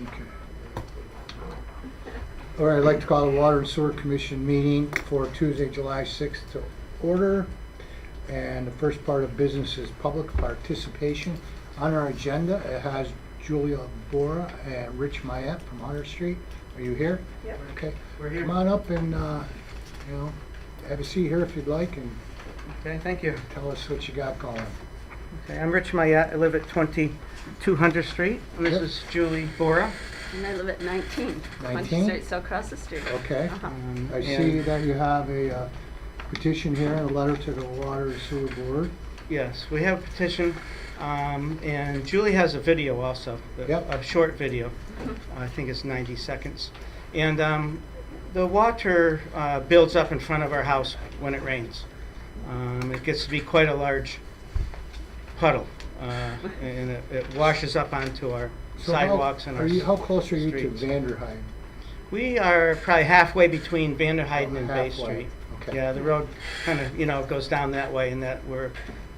Okay. All right, I'd like to call the Water and Sewer Commission meeting for Tuesday, July 6th to order. And the first part of business is public participation. On our agenda, it has Julia Bora and Rich Mayette from Hunter Street. Are you here? Yep. Okay. We're here. Come on up and, have a seat here if you'd like and Okay, thank you. tell us what you got going. Okay, I'm Rich Mayette. I live at 2200 Street. And this Yep. is Julie Bora. And I live at 19. 19? Street, so across the street. Okay. Uh-huh. I see that you have a petition here and a letter to the Water and Sewer Board. Yes, we have a petition, and Julie has a video also, Yep. a short video. I think it's 90 seconds. And the water builds up in front of our house when it rains. It gets to be quite a large puddle, and it washes up onto our So sidewalks and our how close are you to streets. Vanderheide? We are probably halfway between Vanderheiden and Bay Halfway. Street. Okay. Yeah, the road kind of, goes down that way, and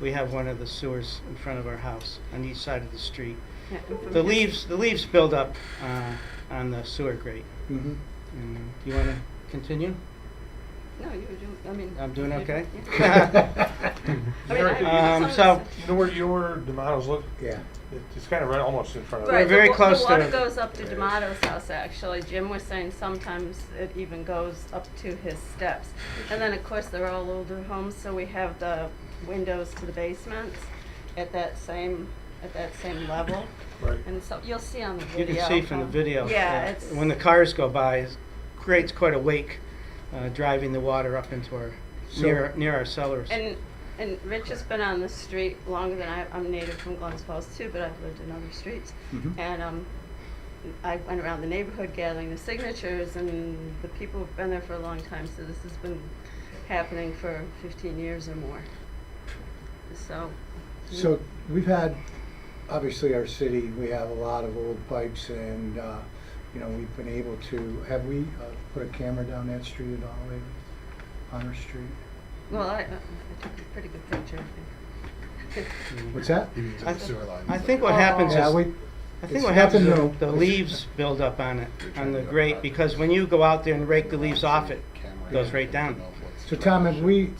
we have one of the sewers in front of our house on each side of the street. Yeah, and from The here- leaves build up on the sewer grate. Mm-hmm. You want to continue? No, you were doing, I mean. I'm doing okay? Yeah. I mean, So You know where D'Amato's look? Yeah. It's kind of right almost in front of Right, it. We're very close the to- water goes up to D'Amato's house, actually. Jim was saying sometimes it even goes up to his steps. And then, of course, they're all older homes, so we have the windows to the basements at that same level. Right. And so you'll see on the you video. can see from the video. Yeah, it's. When the cars go by, it creates quite a wake, driving the water up into our, So- near our cellars. And Rich has been on the street longer than I'm native from Glens too, but I've lived in other streets. Mhm. And I went around the neighborhood gathering the signatures, and the people have been there for a long time, so this has been happening for 15 years or more. So we've had, obviously our city, we have a lot of old pipes and, we've been able to, have we put a camera down that street at all lately? Hunter Street? Well, I took a pretty good picture, I think. What's that? I think what happens Yeah, is, we, I think it's what happens nothing is new. the leaves build up on it, on the grate, because when you go out there and rake the leaves off, it goes right down. So Tom, have we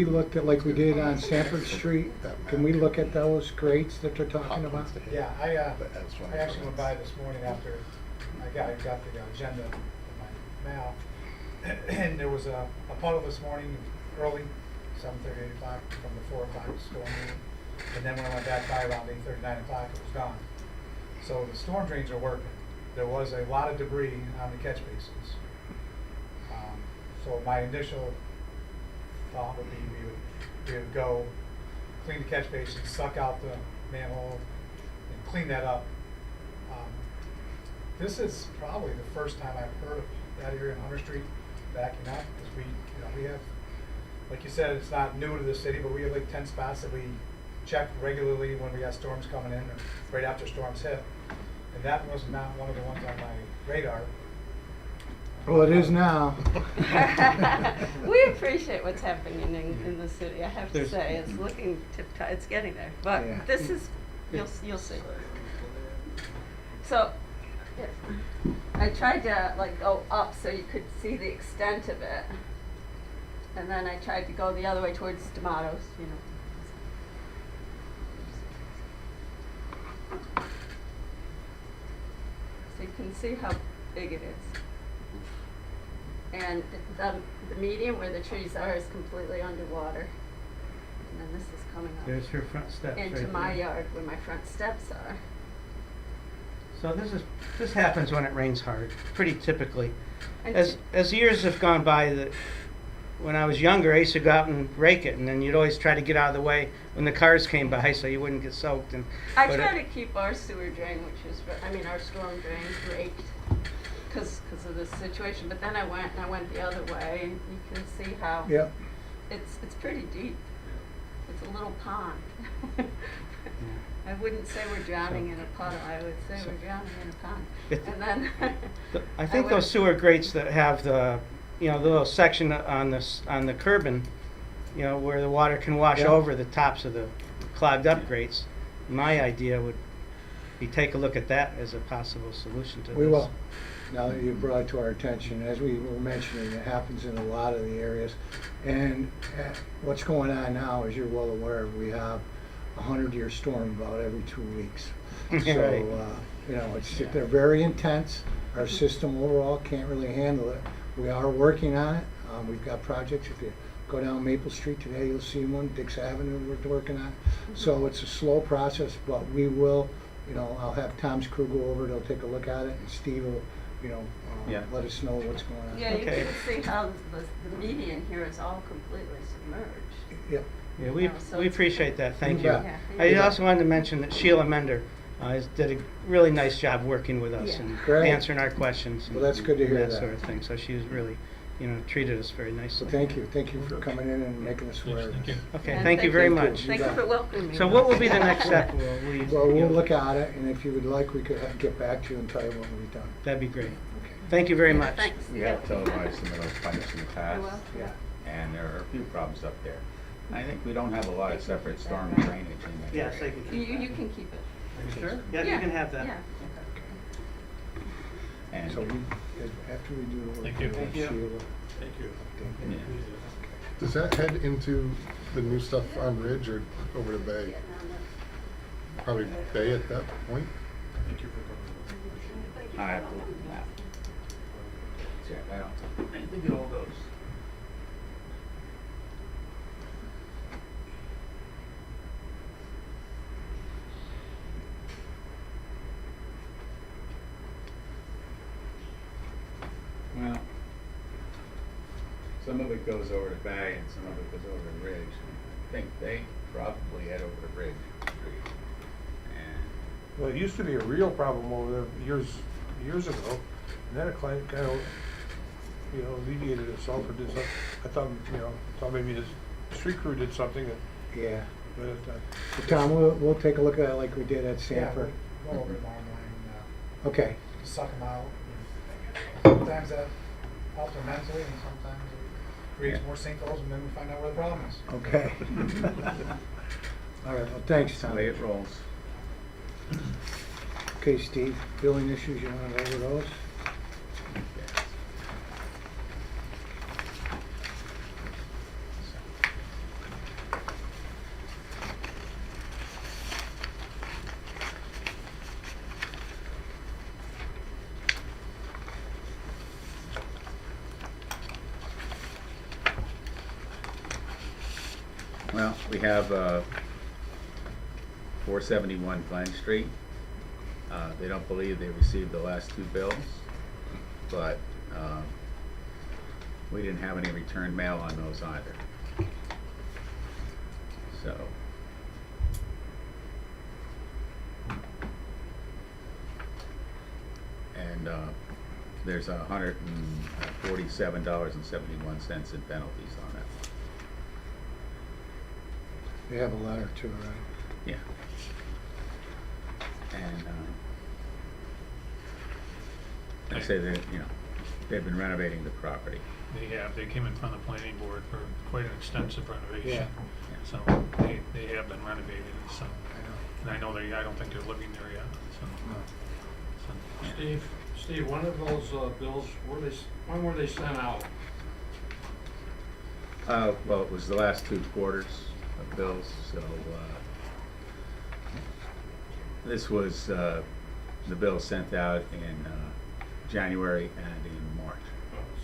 looked at, like we did on Sanford Street, can we look at those grates that they're talking about? Yeah, I actually went by this morning after I got the agenda in my mail, and there was a puddle this morning early, 7:30, 8 o'clock, from the 4 o'clock storm meeting. And then when I went back by around 8:30, 9 o'clock, it was gone. So the storm drains are working. There was a lot of debris on the catch basins. So my initial thought would be we would go clean the catch basins, suck out the manhole, and clean that up. This is probably the first time I've heard of that area in Hunter Street backing up, because we have, like you said, it's not new to the city, but we have like 10 spots that we check regularly when we got storms coming in or right after storms hit. And that was not one of the ones on my radar. Well, it is now. We appreciate what's happening in the city, I have to There's- say. It's looking tip-top, it's getting there. But Yeah. this is, you'll see. So, I tried to go up so you could see the extent of it. And then I tried to go the other way towards D'Amato's, So you can see how big it is. And the median where the trees are is completely underwater. And then this is coming up There's her front steps right into my there. yard where my front steps are. So this happens when it rains hard, pretty typically. And As years have gone by, when I was younger, I used to go out and rake it, and then you'd always try to get out of the way when the cars came by, so you wouldn't get soaked. I but try to keep our sewer drain, our storm drain raked because of this situation. But then I went the other way, and you can see how Yep. it's pretty deep. It's a little pond. I wouldn't say we're drowning in a puddle. I would say we're drowning in a pond. It- And then I think I those went- sewer grates that have the little section on the curbing, where the water can wash Yeah. over the tops of the clogged up grates. My idea would maybe take a look at that as a possible solution to this. We will. Now that you've brought it to our attention, as we were mentioning, it happens in a lot of the areas. And what's going on now, as you're well aware, we have a 100-year storm about every 2 weeks. So, Right. you know, they're very intense. Our system overall can't really handle it. We are working on it. We've got projects. If you go down Maple Street today, you'll see one. Dix Avenue we're working on. So it's a slow process, but we will, you know, I'll have Tom's crew go over. They'll take a look at it, and Steve will, you know, Yeah. let us know what's going on. Yeah, you Okay. can see how the median here is all completely submerged. Yep. Yeah, we So we it's- appreciate that, thank You you. bet. Yeah, I also wanted to mention that Sheila Mender did a really nice job working with us Yeah. and Great. answering our questions. Well, that's good to hear and that. sort of thing, so she was really, you know, treated us very So nicely. thank you for coming in and making us aware. Yes, of thank this. you. Okay, And thank you very thank you. much. Thank you for welcoming me. So what will be the next step? Well, we'll look at it, and if you would like, we could get back to you and tell you what we've done. That'd be great. Okay. Thank you very much. Thanks. We have televised some of those projects in the I past, will. Yeah. and there are a few problems up there. I think we don't have a lot of separate storm drainage in that Yes, I area. can You, keep you that. can keep it. Sure? Yeah, you can have that. Yeah. And, So after we do the work. Thank you. we'll Thank you. see what- Thank you. yeah. Does that head into the new stuff on Ridge or over to Bay? Probably Bay at that point? Thank you for coming. I have to look at the map. Check, I think it all goes. Well, some of it goes over to Bay and some of it goes over to Ridge. I think they probably head over to Ridge Street. And Well, it used to be a real problem over there years ago, and then it kind of, you know, alleviated itself or did something. I thought, you know, maybe the street crew did something, Yeah. but it's not. So Tom, we'll take a look at it like we did at Yeah, Sanford. we'll go over tomorrow morning, Okay. suck them out. Sometimes that helps immensely, and sometimes it creates Yeah. more sinkholes, and then we find out where the problem is. Okay. All right, well, thanks, that's the Tom. way it rolls. Okay, Steve, billing issues, you want to go over those? Well, we have 471 Glen Street. They don't believe they received the last two bills, but we didn't have any return mail on those either. So. And there's $147.71 in penalties on it. You have a letter too, right? Yeah. And I say that, you know, they've been renovating the property. They came in front of the planning board for quite an extensive renovation. Yeah. So they have been renovated, so, and I don't think they're living there yet, so. so- Steve, one of those bills, when were they sent out? Well, it was the last 2 quarters of bills, so this was the bill sent out in January and in March.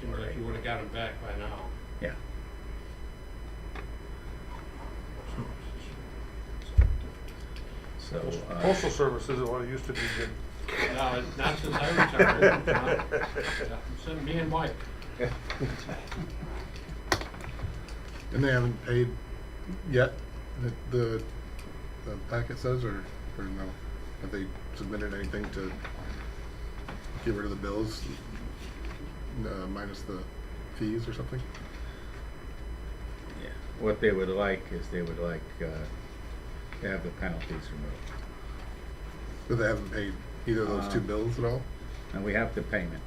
Seems like you would have got them back by now. Yeah. So, Postal Service isn't what it used to be, Jim. No, not since I retired. Send me and Mike. And they haven't paid yet, the packet says, or no? Have they submitted anything to get rid of the bills, minus the fees or something? yeah, what they would like is they would like to have the penalties removed. But they haven't paid either of those 2 bills at all? And we have the payment.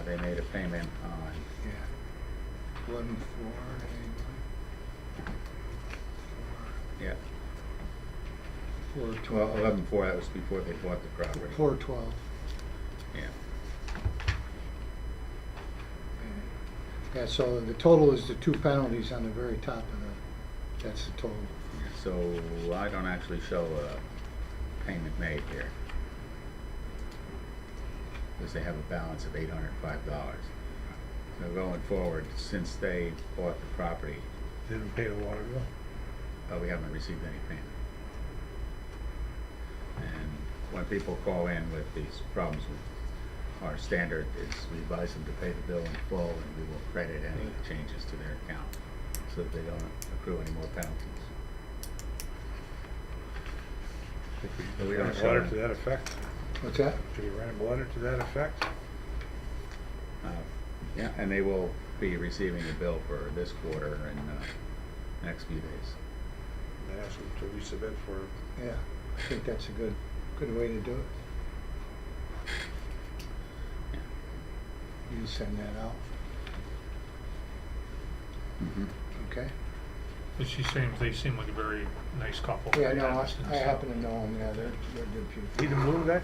They made a payment on, Yeah. 11-4, yeah, Well, 11/4, that was before they bought the property. 4/12. Yeah. Yeah, so the total is the two penalties on the very top of the, that's the total. So I don't actually show a payment made here. Because they have a balance of $805. So going forward, since they bought the property, Didn't pay the water bill. we haven't received any payment. And when people call in with these problems with our standard is we advise them to pay the bill in full and we will credit any changes to their account so that they don't accrue any more penalties. But we don't Write a show letter them. to that effect. What's that? Should we write a letter to that effect? Yeah, and they will be receiving a bill for this quarter and next few days. And ask them to resubmit for, Yeah, I think that's a good way to do it. Yeah. You can send that out, okay? But she seems, they seem like a very nice couple. Yeah, very no, honest and I stuff. happen to know them, yeah, they're good people. he the Bloom guy?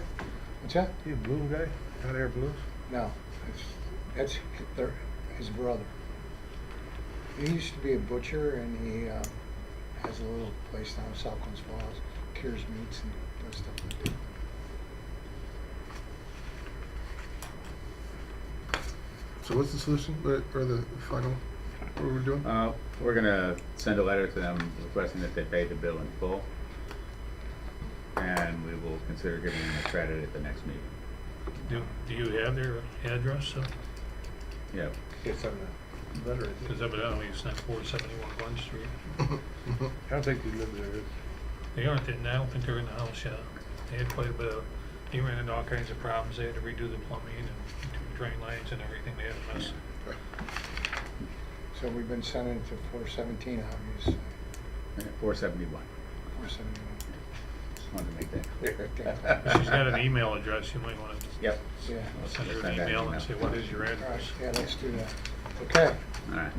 What's that? He the Bloom guy? Hot Air Blues? No, that's his brother. He used to be a butcher and he has a little place down in South Glens Falls, cures meats and does stuff like that. So what's the solution, or the final, what we're doing? We're gonna send a letter to them requesting that they pay the bill in full. And we will consider giving them a credit at the next meeting. Do you have their address? Yeah. It's on the letter, I Because think. evidently it's not 471 Glen Street. I don't think he lives there. They aren't, and I don't think they're in the house yet. They had quite a bit of, they ran into all kinds of problems. They had to redo the plumbing and do drain lines and everything. They had a mess. So we've been sending it to 417, obviously, 471. 471. Just wanted to make that clear. Okay. She's got an email address. You might want to Yep. Yeah. send her Send an that email email. and say, what is your All right, address? yeah, let's do that. Okay. All right.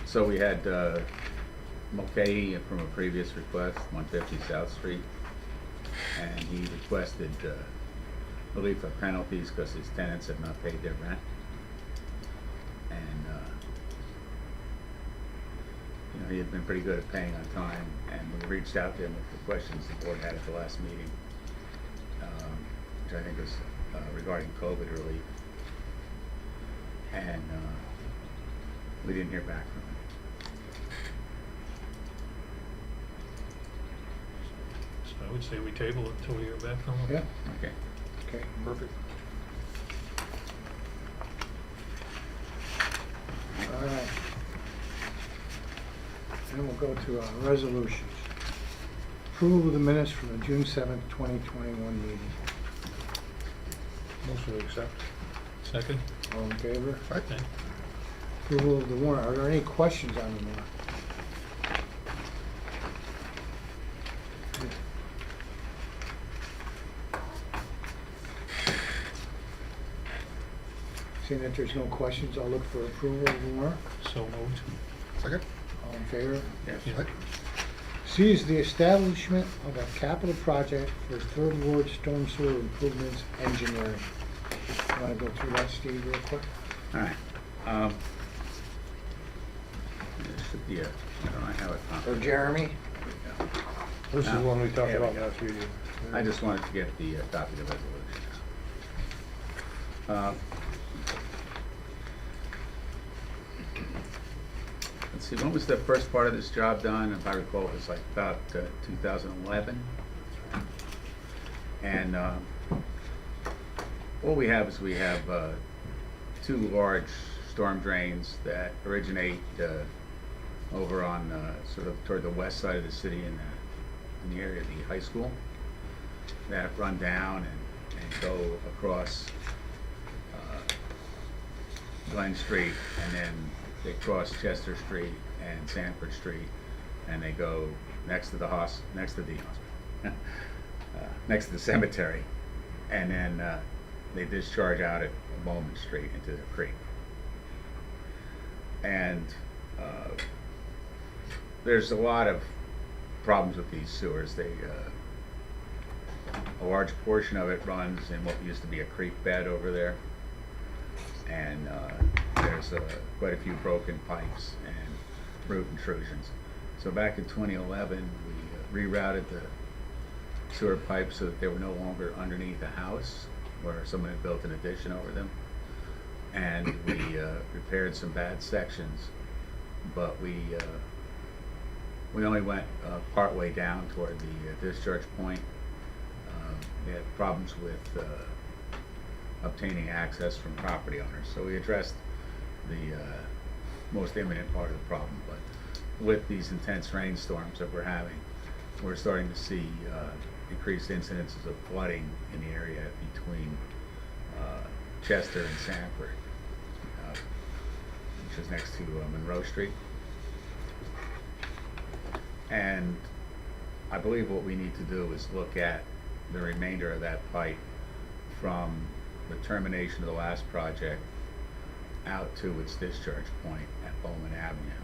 So we had Mulcahy from a previous request, 150 South Street, and he requested relief of penalties because his tenants have not paid their rent. And you know, he had been pretty good at paying on time, and we reached out to him with the questions the board had at the last meeting, which I think was regarding COVID relief. And we didn't hear back from him. So I would say we table it until we hear back from them. Yeah, Okay. okay, perfect. All right. Then we'll go to resolutions. Approval of the minutes from the June 7th, 2021 meeting. Motion to accept. Second? All in favor? Okay. Approval of the warrant. Are there any questions on the warrant? Seeing that there's no questions, I'll look for approval of the warrant. So moved. Second? All in favor? Yes. Yeah. C is the establishment of a capital project for Third Ward Storm Sewer Improvements Engineering. You wanna go through that, Steve, real quick? All right. It should be I don't know how it. Or Jeremy? This is the one we talked There we about go. last meeting. I just wanted to get the copy of the resolution. Let's see, when was the first part of this job done? If I recall, it was like about 2011. And what we have is we have two large storm drains that originate over on sort of toward the west side of the city in the area of the high school that run down and go across Glen Street, and then they cross Chester Street and Sanford Street, and they go next to the next to the cemetery, and then they discharge out at Bowman Street into the creek. And there's a lot of problems with these sewers. A large portion of it runs in what used to be a creek bed over there. And there's quite a few broken pipes and root intrusions. So back in 2011, we rerouted the sewer pipes so that they were no longer underneath the house where someone had built an addition over them. And we repaired some bad sections, but we only went part way down toward the discharge point. We had problems with obtaining access from property owners, so we addressed the most imminent part of the problem. But with these intense rainstorms that we're having, we're starting to see increased incidences of flooding in the area between Chester and Sanford, which is next to Monroe Street. And I believe what we need to do is look at the remainder of that pipe from the termination of the last project out to its discharge point at Bowman Avenue,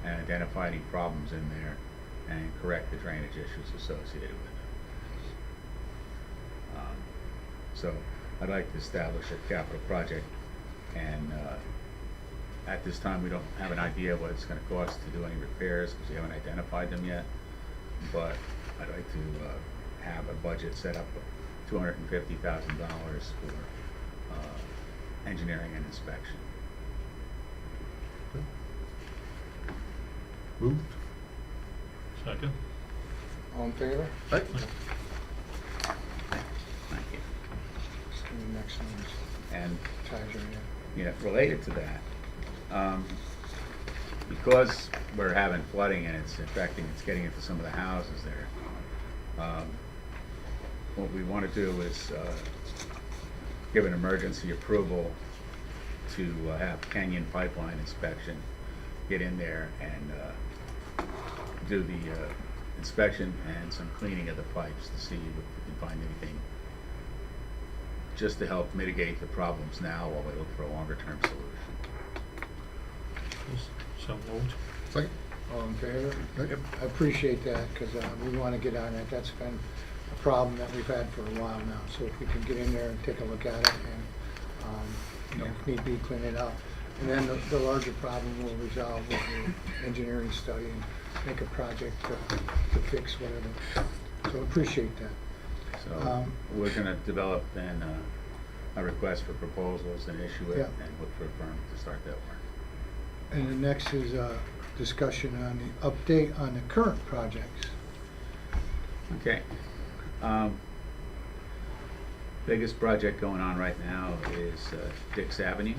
and identify any problems in there and correct the drainage issues associated with it. So I'd like to establish a capital project, and at this time we don't have an idea what it's going to cost to do any repairs because we haven't identified them yet, but I'd like to have a budget set up of $250,000 for engineering and inspection. Moved. Second? All in favor? Aye. Thank you. So the next one is And treasurer. related to that, because we're having flooding and it's affecting, it's getting into some of the houses there, what we want to do is give an emergency approval to have Canyon Pipeline Inspection get in there and do the inspection and some cleaning of the pipes to see if we can find anything just to help mitigate the problems now while we look for a longer term solution. So moved. Second. All in favor? Yep. I appreciate that, because we want to get on that. That's been a problem that we've had for a while now. So if we can get in there and take a look at it and, if need be, clean it up. And then the larger problem will resolve with the engineering study and make a project to fix whatever. So appreciate that. So we're gonna develop then a request for proposals and issue it Yeah. and look for a firm to start that work. And the next is discussion on the update on the current projects. Okay. Biggest project going on right now is Dix Avenue.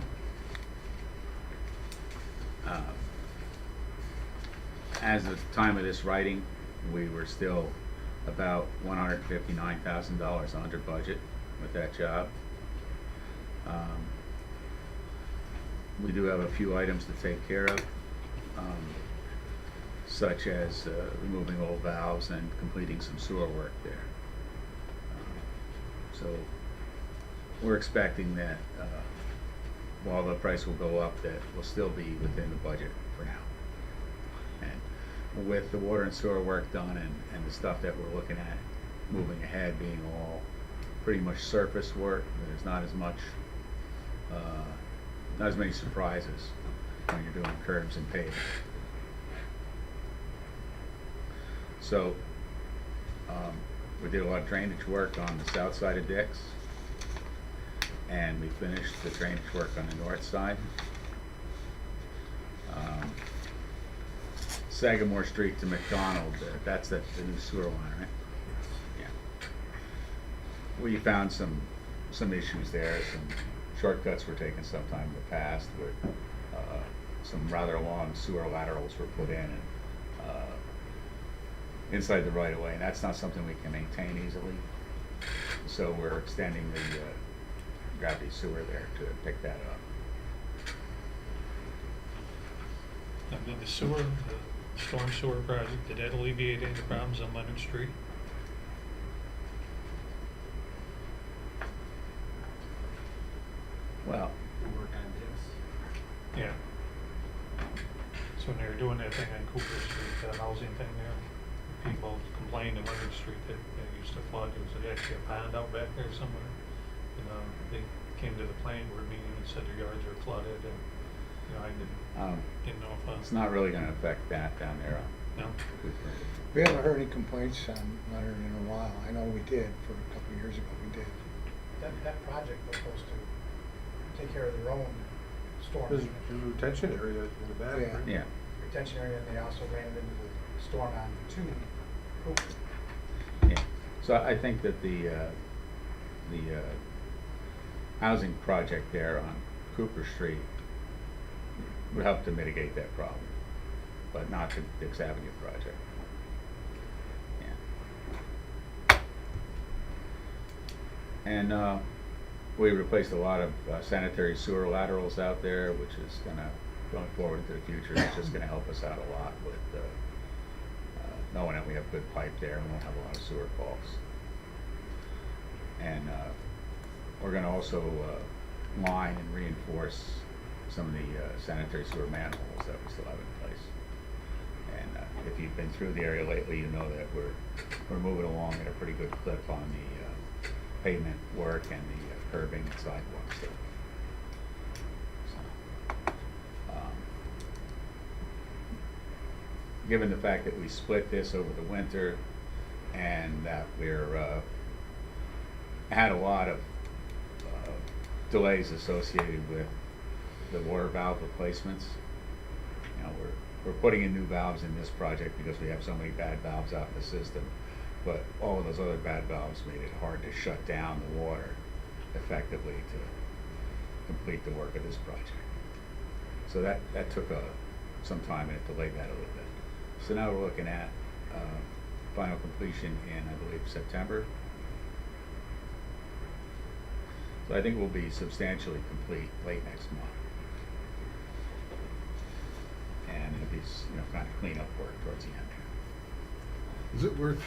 As of the time of this writing, we were still about $159,000 under budget with that job. We do have a few items to take care of, such as removing old valves and completing some sewer work there. So we're expecting that while the price will go up, that we'll still be within the budget for now. And with the water and sewer work done and the stuff that we're looking at moving ahead being all pretty much surface work, there's not as much, not as many surprises when you're doing curbs and paving. So we did a lot of drainage work on the south side of Dix, and we finished the drainage work on the north side. Sagamore Street to McDonald, that's the new sewer line, right? Yeah. We found some issues there, some shortcuts were taken sometime in the past with some rather long sewer laterals were put in and inside the right of way, and that's not something we can maintain easily. So we're extending the gravity sewer there to pick that up. And then the sewer, the storm sewer project, did that alleviate any problems on Leonard Street? Well, Yeah. there. People complained in Leonard Street that it used to flood. There was actually a pond out back there somewhere. You know, they came to the planning board meeting and said their yards were flooded, and, you know, I didn't know if, It's not really gonna affect that down there. no. We haven't heard any complaints on Leonard in a while. I know we did, for a couple of years ago, we did. That project was supposed to take care of their own storm There's a retention area in the back. Yeah. right? Yeah. retention area, and they also ran it into the storm on 2. Yeah, so I think that the housing project there on Cooper Street would help to mitigate that problem, but not the Dix Avenue project. Yeah. And we replaced a lot of sanitary sewer laterals out there, which is going forward into the future, it's just gonna help us out a lot with knowing that we have good pipe there and won't have a lot of sewer faults. And we're gonna also line and reinforce some of the sanitary sewer manholes that we still have in place. And if you've been through the area lately, you know that we're moving along at a pretty good clip on the pavement work and the curbing and sidewalk stuff. Given the fact that we split this over the winter and that we're had a lot of delays associated with the water valve replacements. You know, we're putting in new valves in this project because we have so many bad valves out in the system, but all of those other bad valves made it hard to shut down the water effectively to complete the work of this project. So that took some time, and it delayed that a little bit. So now we're looking at final completion in, I believe, September. So I think we'll be substantially complete late next month. And it'll be, you know, kind of cleanup work towards the end. Is it worth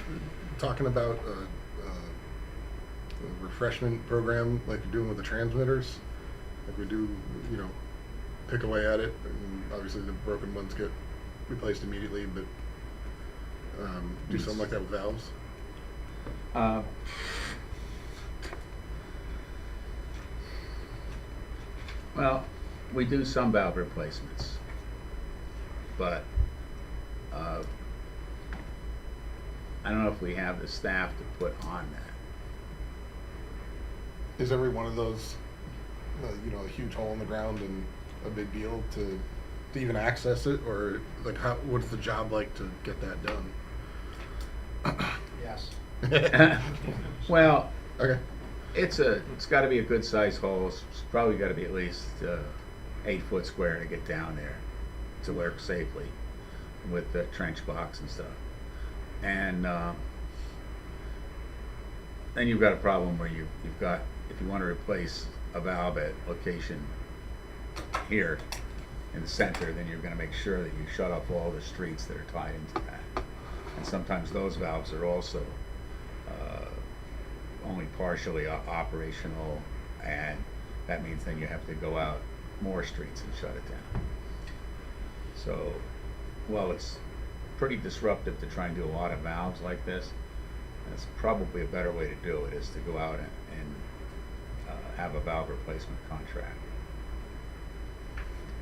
talking about a refreshment program like you're doing with the transmitters? Like we do, you know, pick away at it, and obviously the broken ones get replaced immediately, but do something like that with valves? Well, we do some valve replacements, but I don't know if we have the staff to put on that. Is every one of those, you know, a huge hole in the ground and a big deal to even access it, or like what's the job like to get that done? Yes. Well, Okay. it's got to be a good sized hole. It's probably got to be at least 8 foot square to get down there to work safely with the trench box and stuff. And then you've got a problem where you've got, if you want to replace a valve at location here in the center, then you're going to make sure that you shut off all the streets that are tied into that. And sometimes those valves are also only partially operational, and that means then you have to go out more streets and shut it down. So, while it's pretty disruptive to try and do a lot of valves like this, that's probably a better way to do it, is to go out and have a valve replacement contract.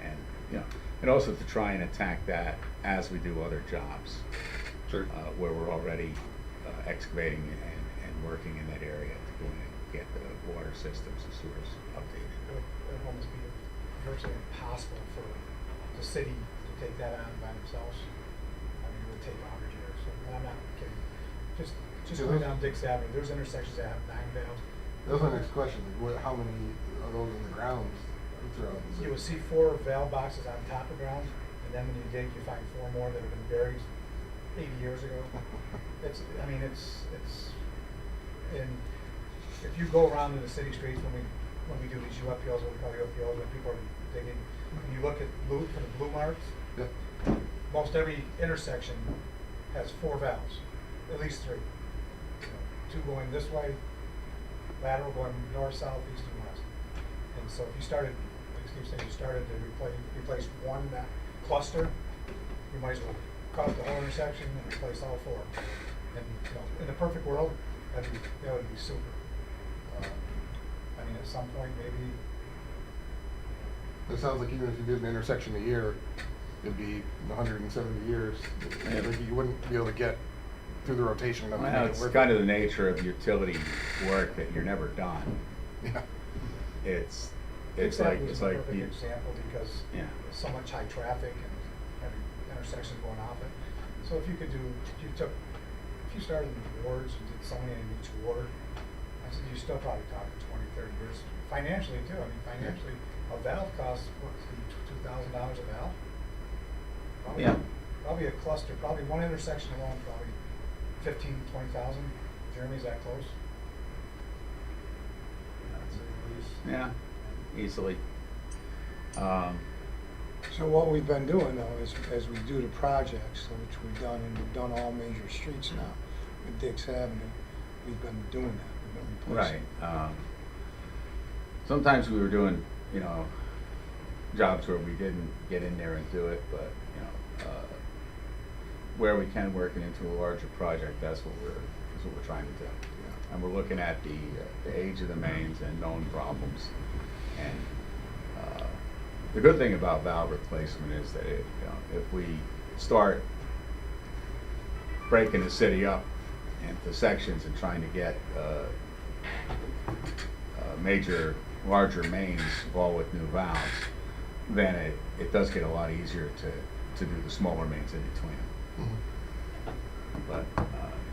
And, you know, and also to try and attack that as we do other jobs. Sure. Where we're already excavating and working in that area to go in and get the water systems and sewers updated. It would almost be virtually impossible for the city to take that on by themselves. I mean, it would take 100 years. I'm not kidding. Just going down Dix Avenue, there's intersections that have 9 valves. That was my next question. Like, how many are those in the ground throughout the city? You will see 4 valve boxes on top of ground, and then when you dig, you find 4 more that have been buried 80 years ago. I mean, and if you go around in the city streets when we do these UFPLs, what we call UFPLs, when people are digging, and you look at for the blue marks, Yeah. most every intersection has 4 valves, at least 3. 2 going this way, lateral going north, south, east, and west. And so if you started, like Steve said, you started to replace one cluster, you might as well cut up the whole intersection and replace all four. And, you know, in a perfect world, that would be super. I mean, at some point, maybe, It sounds like even if you did an intersection a year, it'd be 170 years. Yeah. Like you wouldn't be able to get through the rotation enough to Well, make it it's worth kind it. of the nature of utility work that you're never done. Yeah. It's exactly, it's a like perfect you, example because yeah. there's so much high traffic and every intersection going off it. So if you could do, if you started in wards and did so many in each ward, I said, you're still probably talking 20, 30 years. Financially too, I mean, financially, a valve costs, what, $2,000 a valve? Probably, Yeah. Probably a cluster, probably one intersection alone, probably 15, 20,000. Jeremy's that close? I'd say at least. Yeah, easily. So what we've been doing though is, as we do the projects, which we've done, and we've done all major streets now with Dix Avenue, we've been doing that, we've been Right. replacing. Sometimes we were doing, you know, jobs where we didn't get in there and do it, but, you know, where we can work it into a larger project, that's what we're trying to do. And we're looking at the age of the mains and known problems. And the good thing about valve replacement is that it, you know, if we start breaking the city up into sections and trying to get larger mains all with new valves, then it does get a lot easier to do the smaller mains in between them. But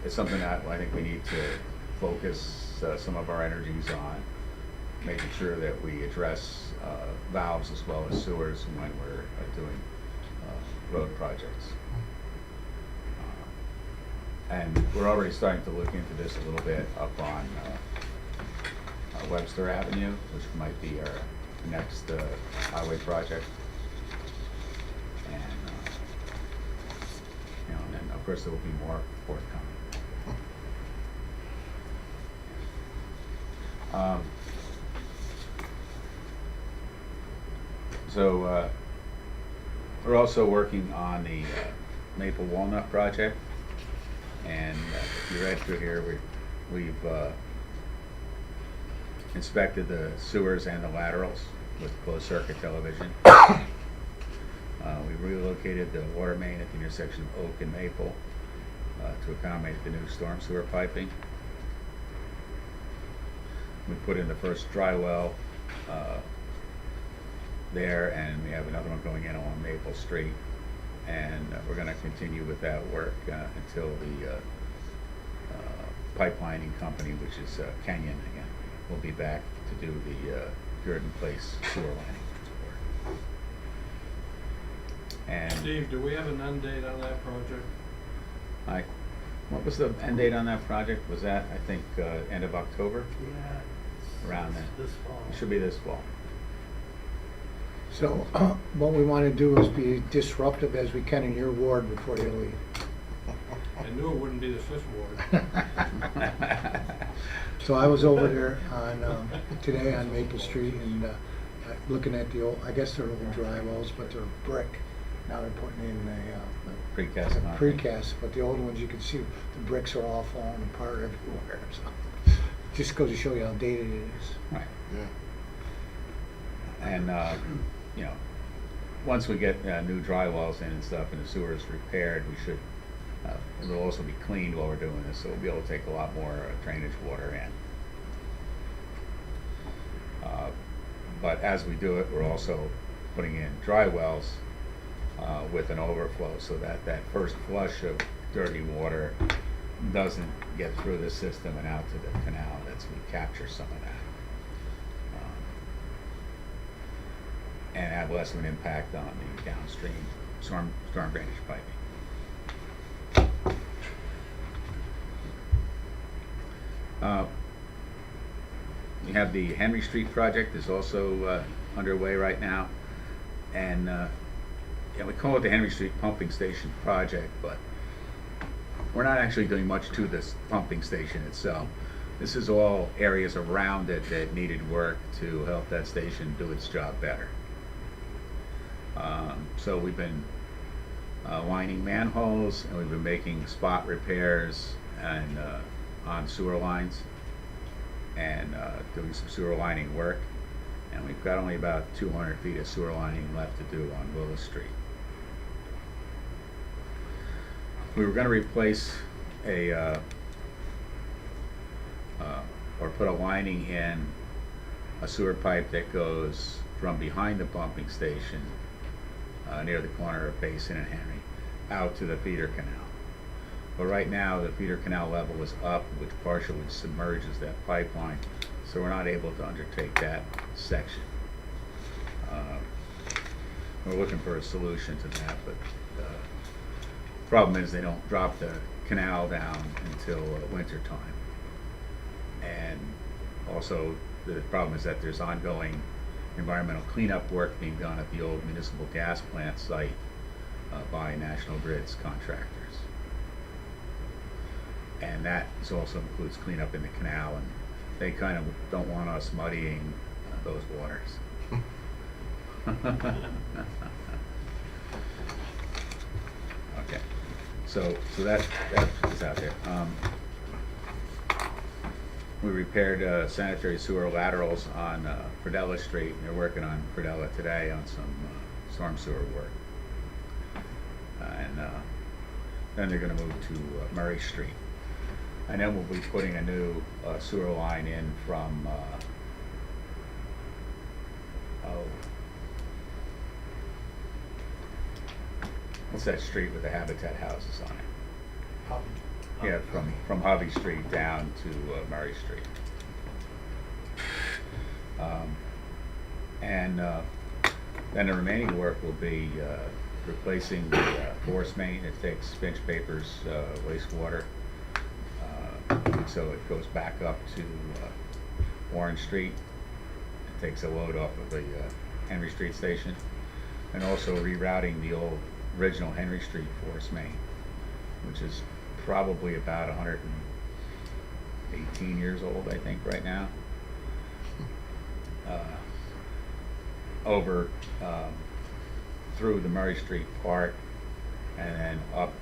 it's something that I think we need to focus some of our energies on, making sure that we address valves as well as sewers when we're doing road projects. And we're already starting to look into this a little bit up on Webster Avenue, which might be our next highway project. And you know, and then of course there will be more forthcoming. So we're also working on the Maple Walnut project, and if you read through here, we've inspected the sewers and the laterals with closed circuit television. We relocated the water main at the intersection of Oak and Maple to accommodate the new storm sewer piping. We put in the first dry well there, and we have another one going in on Maple Street, and we're going to continue with that work until the pipelining company, which is Kenyon again, will be back to do the Jordan Place sewer lining. And Steve, do we have an end date on that project? what was the end date on that project? Was that, I think, end of October? Yeah. Around then. This fall. It should be this fall. So what we want to do is be disruptive as we can in your ward before you leave. I knew it wouldn't be the fifth ward. So I was over there on today on Maple Street and looking at the old, I guess they're old dry wells, but they're brick. Now they're putting in a Precast concrete. precast, but the old ones you can see the bricks are all falling apart everywhere. So just goes to show you how dated it is. Right. Yeah. And, you know, once we get new dry wells in and stuff and the sewer is repaired, we should, it'll also be cleaned while we're doing this, so we'll be able to take a lot more drainage water in. But as we do it, we're also putting in dry wells with an overflow, so that that first flush of dirty water doesn't get through the system and out to the canal. That's, we capture some of that. And have less of an impact on the downstream storm drainage piping. We have the Henry Street project is also underway right now, and yeah, we call it the Henry Street Pumping Station project, but we're not actually doing much to this pumping station itself. This is all areas around it that needed work to help that station do its job better. So we've been lining manholes, and we've been making spot repairs and on sewer lines and doing some sewer lining work. And we've got only about 200 feet of sewer lining left to do on Willow Street. We were going to replace or put a lining in a sewer pipe that goes from behind the pumping station near the corner of Basin and Henry out to the feeder canal. But right now the feeder canal level is up, which partially submerges that pipeline, so we're not able to undertake that section. We're looking for a solution to that, but the problem is they don't drop the canal down until winter time. And also the problem is that there's ongoing environmental cleanup work being done at the old municipal gas plant site by National Grid's contractors. And that also includes cleanup in the canal, and they kind of don't want us muddying those waters. Okay, so that is out there. We repaired sanitary sewer laterals on Fredella Street, and they're working on Fredella today on some storm sewer work. And then they're going to move to Murray Street. And then we'll be putting a new sewer line in from, what's that street with the Habitat houses on it? Yeah, from Hovey Street down to Murray Street. And then the remaining work will be replacing the force main. It takes Finch Papers wastewater, so it goes back up to Orange Street. It takes a load off of the Henry Street station, and also rerouting the old original Henry Street force main, which is probably about 118 years old, I think, right now. Over through the Murray Street part, and then up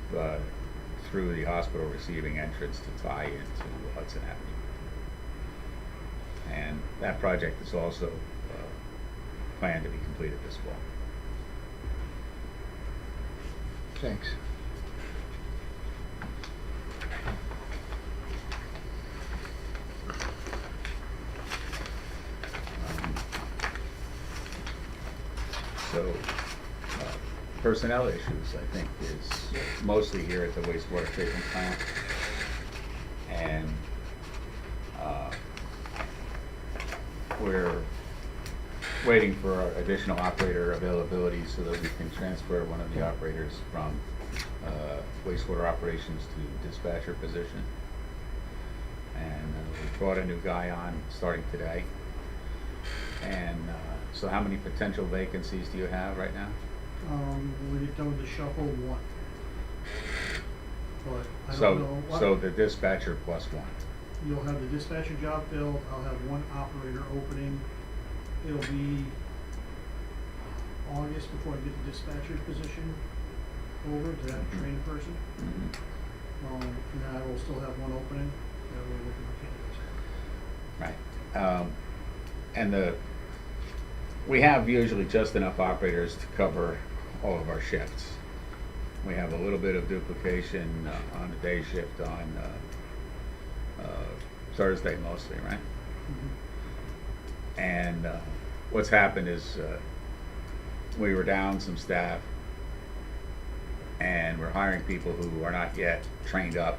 through the hospital receiving entrance to tie into Hudson Avenue. And that project is also planned to be completed this fall. Thanks. So, personnel issues, I think, is mostly here at the wastewater treatment plant. And we're waiting for additional operator availability so that we can transfer one of the operators from wastewater operations to dispatcher position. And we brought a new guy on starting today. And so how many potential vacancies do you have right now? When we get done with the shuffle, one. But I So, don't know. so the dispatcher plus one. You'll have the dispatcher job filled, I'll have one operator opening. It'll be August before I get the dispatcher's position over to have to train a person. Mhm. And then I will still have one opening, that we're looking for candidates. Right. And we have usually just enough operators to cover all of our shifts. We have a little bit of duplication on the day shift on Thursday mostly, right? Mhm. And what's happened is we were down some staff, and we're hiring people who are not yet trained up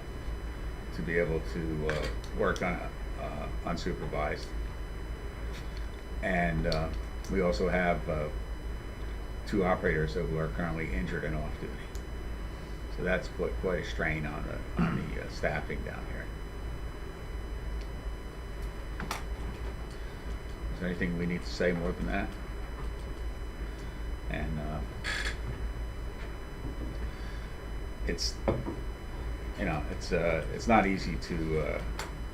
to be able to work on unsupervised. And we also have 2 operators who are currently injured and off duty. So that's put quite a strain on the staffing down here. Is there anything we need to say more than that? And it's, you know, it's not easy to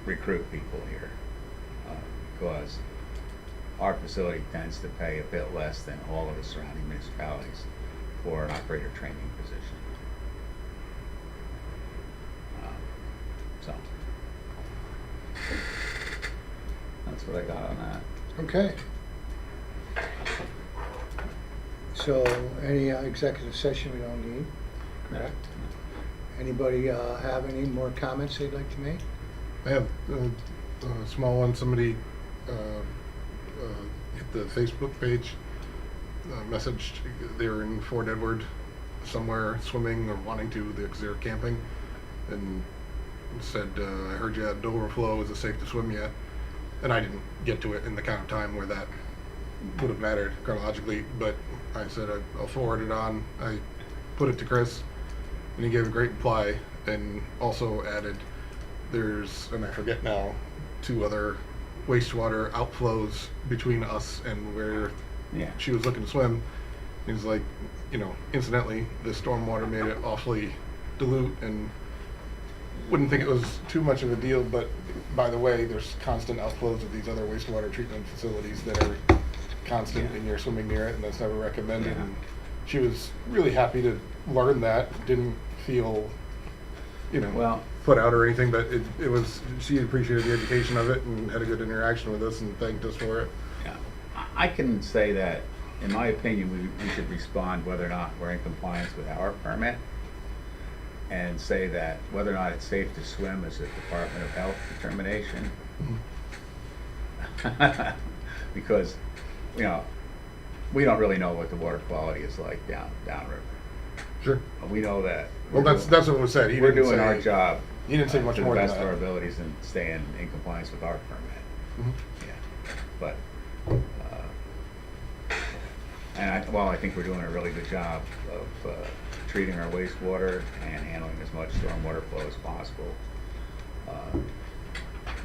recruit people here because our facility tends to pay a bit less than all of the surrounding municipalities for an operator training position. what I got on that. Okay. So, any executive session we don't need, correct? Anybody have any more comments they'd like to make? I have a small one. Somebody hit the Facebook page, messaged they were in Fort Edward somewhere swimming or wanting to because they were camping, and said, I heard you had overflow. Is it safe to swim yet? And I didn't get to it in the kind of time where that would have mattered chronologically, but I said I'll forward it on. I put it to Chris, and he gave a great reply, and also added there's, and I forget now, 2 other wastewater outflows between us and where Yeah. she was looking to swim. He's like, incidentally, the stormwater made it awfully dilute, and wouldn't think it was too much of a deal, but by the way, there's constant outflows of these other wastewater treatment facilities that are constant, and you're swimming near it, and that's never recommended. Yeah. And she was really happy to learn that, didn't feel, Well- put out or anything, but it was, she appreciated the education of it and had a good interaction with us and thanked us for it. Yeah. I can say that, in my opinion, we should respond whether or not we're in compliance with our permit, and say that whether or not it's safe to swim is a Department of Health determination. Because, we don't really know what the water quality is like downriver. Sure. We know that. Well, that's what was said. He We're didn't doing say- our job. He didn't say much more to than the best of our that. abilities and staying in compliance with our permit. Mhm. Yeah. But, I think we're doing a really good job of treating our wastewater and handling as much stormwater flow as possible.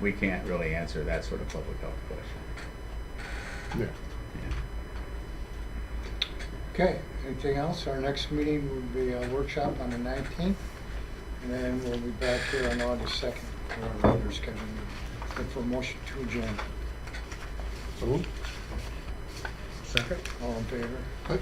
We can't really answer that sort of public health question. Yeah. Okay, anything else? Our next meeting will be a workshop on the 19th, and then we'll be back here on August 2nd for our regular scheduled meeting. Look for a motion to adjourn. So moved. Second. All in favor? Aye.